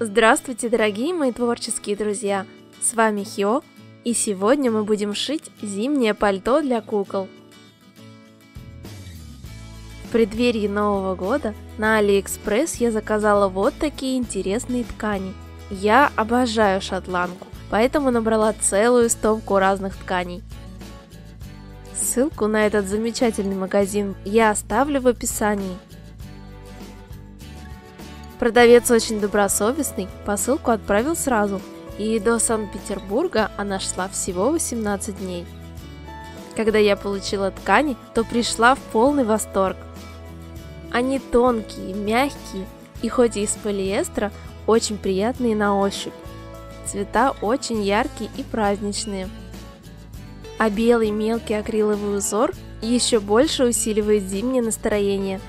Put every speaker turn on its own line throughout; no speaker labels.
Здравствуйте, дорогие мои творческие друзья! С вами Хио, и сегодня мы будем шить зимнее пальто для кукол. В преддверии Нового года на Алиэкспресс я заказала вот такие интересные ткани. Я обожаю шотландку, поэтому набрала целую стопку разных тканей. Ссылку на этот замечательный магазин я оставлю в описании. Продавец очень добросовестный, посылку отправил сразу, и до Санкт-Петербурга она шла всего 18 дней. Когда я получила ткани, то пришла в полный восторг. Они тонкие, мягкие и хоть и из полиэстера, очень приятные на ощупь. Цвета очень яркие и праздничные. А белый мелкий акриловый узор еще больше усиливает зимнее настроение.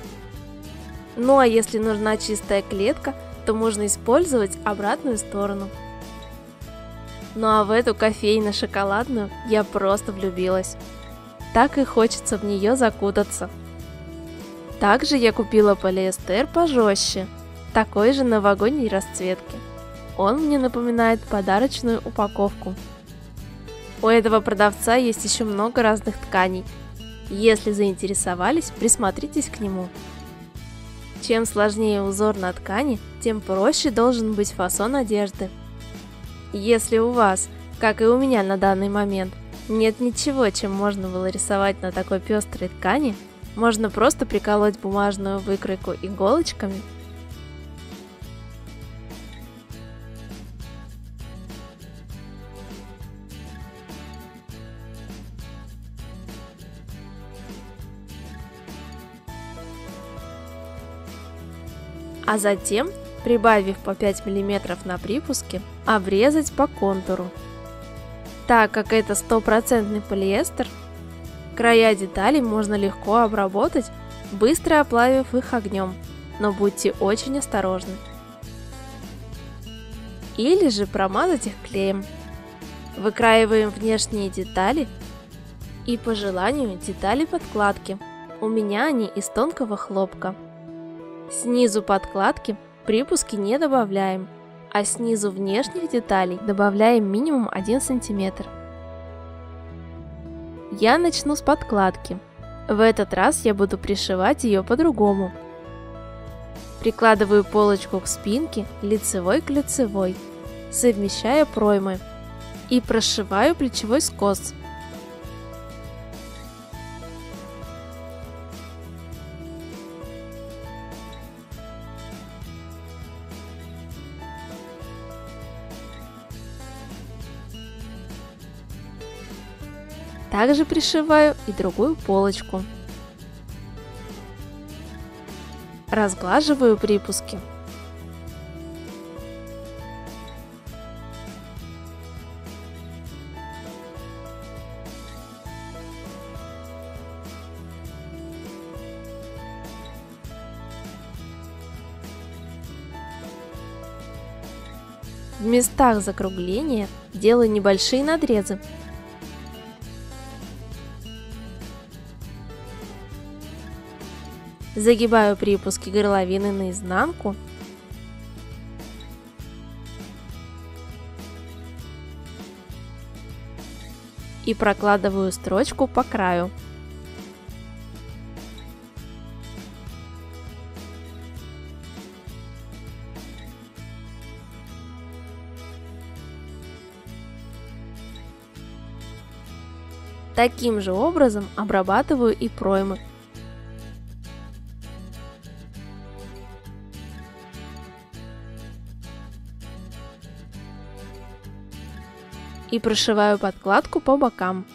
Ну а если нужна чистая клетка, то можно использовать обратную сторону. Ну а в эту кофейно-шоколадную я просто влюбилась. Так и хочется в нее закутаться. Также я купила полиэстер пожестче, такой же новогодней расцветки. Он мне напоминает подарочную упаковку. У этого продавца есть еще много разных тканей. Если заинтересовались, присмотритесь к нему. Чем сложнее узор на ткани, тем проще должен быть фасон одежды. Если у вас, как и у меня на данный момент, нет ничего, чем можно было рисовать на такой пестрой ткани, можно просто приколоть бумажную выкройку иголочками. А затем, прибавив по 5 мм на припуске, обрезать по контуру. Так как это стопроцентный полиэстер, края деталей можно легко обработать, быстро оплавив их огнем, но будьте очень осторожны. Или же промазать их клеем. Выкраиваем внешние детали и по желанию детали подкладки. У меня они из тонкого хлопка. Снизу подкладки припуски не добавляем, а снизу внешних деталей добавляем минимум 1 см. Я начну с подкладки. В этот раз я буду пришивать ее по-другому. Прикладываю полочку к спинке лицевой к лицевой, совмещая проймы, и прошиваю плечевой скос. Также пришиваю и другую полочку. Разглаживаю припуски. В местах закругления делаю небольшие надрезы. Загибаю припуски горловины наизнанку. И прокладываю строчку по краю. Таким же образом обрабатываю и проймы. И прошиваю подкладку по бокам.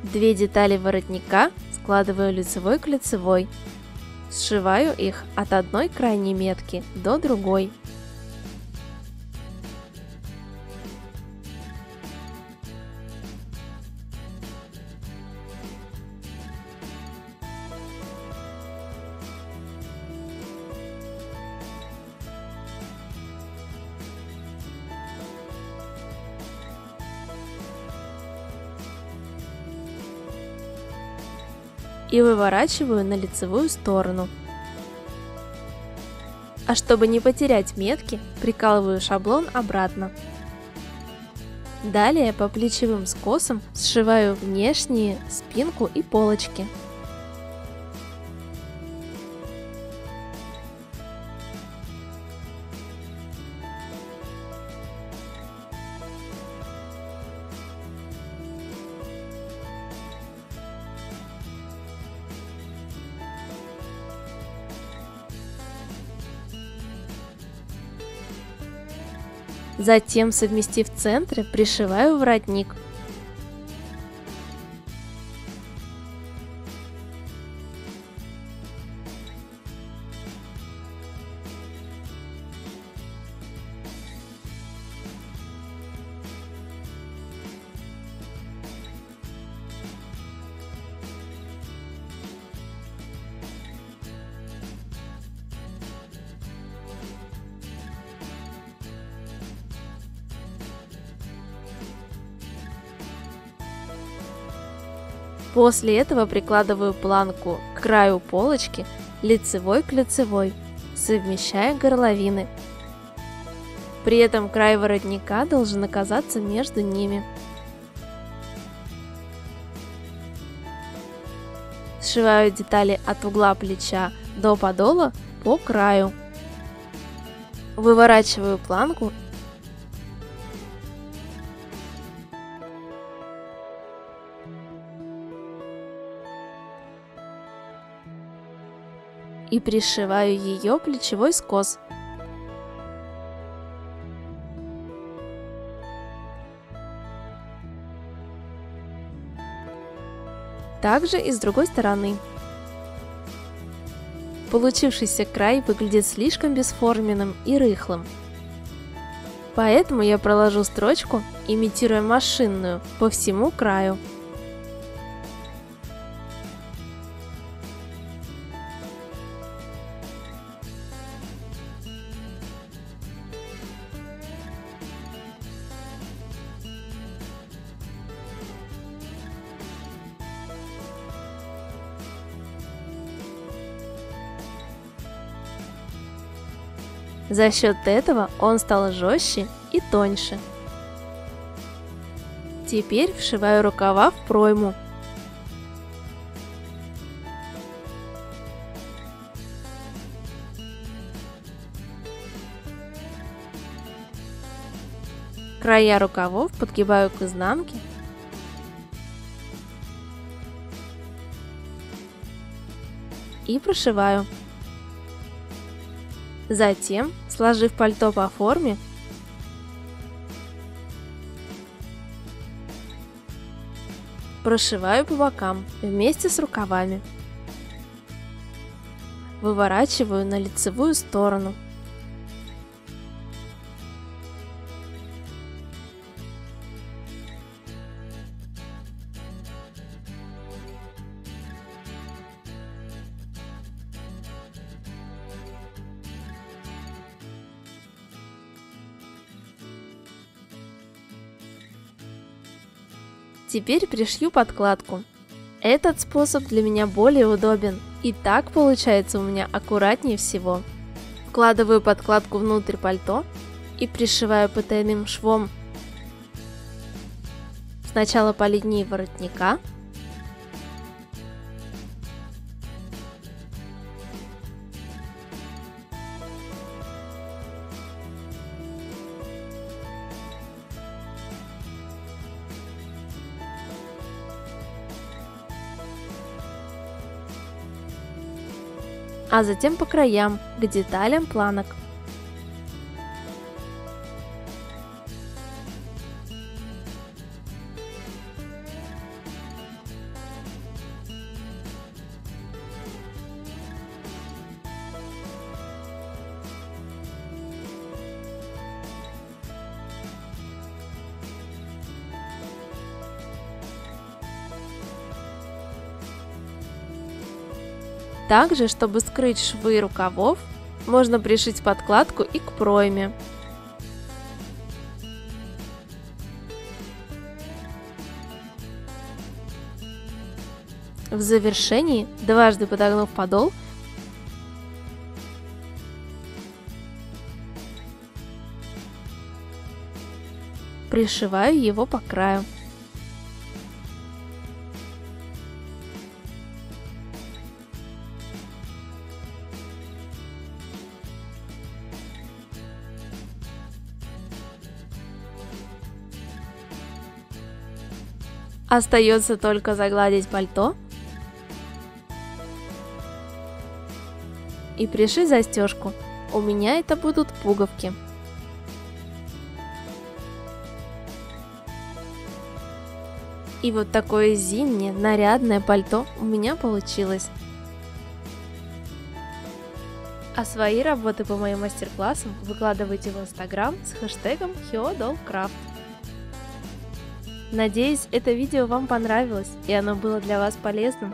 Две детали воротника складываю лицевой к лицевой. Сшиваю их от одной крайней метки до другой. и выворачиваю на лицевую сторону. А чтобы не потерять метки, прикалываю шаблон обратно. Далее по плечевым скосам сшиваю внешние, спинку и полочки. Затем, совместив центры, пришиваю воротник. После этого прикладываю планку к краю полочки лицевой к лицевой, совмещая горловины. При этом край воротника должен оказаться между ними. Сшиваю детали от угла плеча до подола по краю. Выворачиваю планку и пришиваю ее плечевой скос. Также и с другой стороны. Получившийся край выглядит слишком бесформенным и рыхлым. Поэтому я проложу строчку, имитируя машинную, по всему краю. За счет этого он стал жестче и тоньше. Теперь вшиваю рукава в пройму. Края рукавов подгибаю к изнанке . И прошиваю. Затем, сложив пальто по форме, прошиваю по бокам вместе с рукавами. Выворачиваю на лицевую сторону. Теперь пришью подкладку. Этот способ для меня более удобен, и так получается у меня аккуратнее всего. Вкладываю подкладку внутрь пальто и пришиваю потайным швом сначала по линии воротника, а затем по краям, к деталям планок. Также, чтобы скрыть швы рукавов, можно пришить подкладку и к пройме. В завершении, дважды подогнув подол, пришиваю его по краю. Остается только загладить пальто и пришить застежку. У меня это будут пуговки. И вот такое зимнее нарядное пальто у меня получилось. А свои работы по моим мастер-классам выкладывайте в Instagram с хэштегом HyoDollCraft. Надеюсь, это видео вам понравилось и оно было для вас полезным.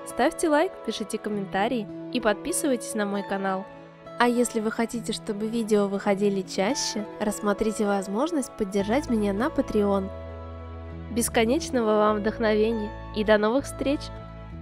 Ставьте лайк, пишите комментарии и подписывайтесь на мой канал. А если вы хотите, чтобы видео выходили чаще, рассмотрите возможность поддержать меня на Patreon. Бесконечного вам вдохновения и до новых встреч!